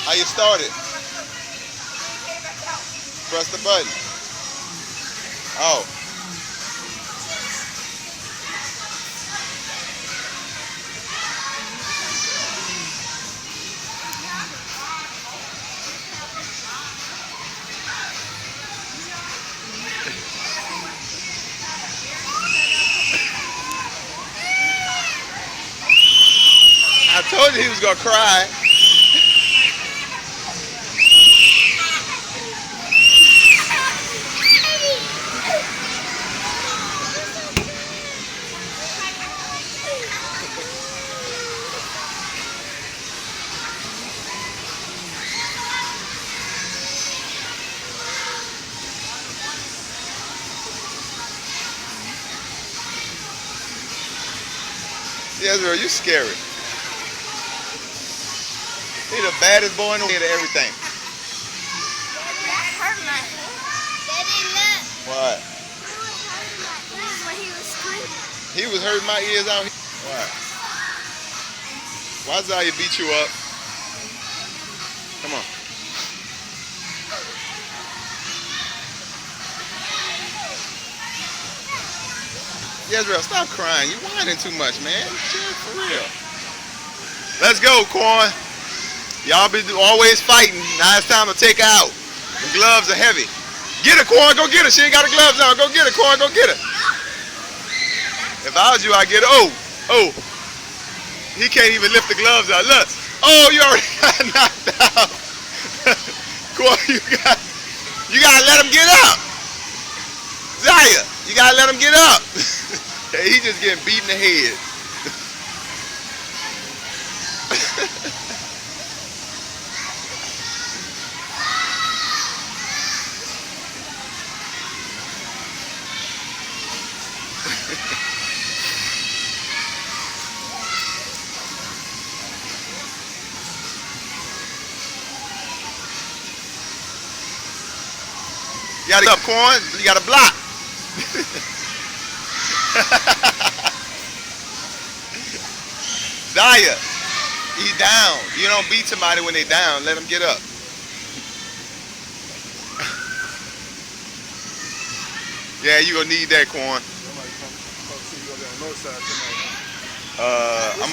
How you start it? Press the button. Oh. I told you he was gonna cry. Yes, bro, you scary. He the baddest boy in the world at everything. That hurt my head. Daddy, look. What? This is when he was screaming. He was hurting my ears out here. Why? Why Zaya beat you up? Come on. Yezreel, stop crying. You whining too much, man. Chill, for real. Let's go, Quan. Y'all be always fighting. Now it's time to take her out. The gloves are heavy. Get her, Quan. Go get her. She ain't got her gloves on. Go get her, Quan. Go get her. If I was you, I'd get her. Oh. He can't even lift the gloves out. Look. Oh, you already got knocked out. Quan, you gotta let him get up. Zaya, you gotta let him get up. Hey, he just getting beat in the head. You gotta get up, Quan. You gotta block. Zaya, he's down. You don't beat somebody when they down. Let them get up. Yeah, you gonna need that, Quan. I'm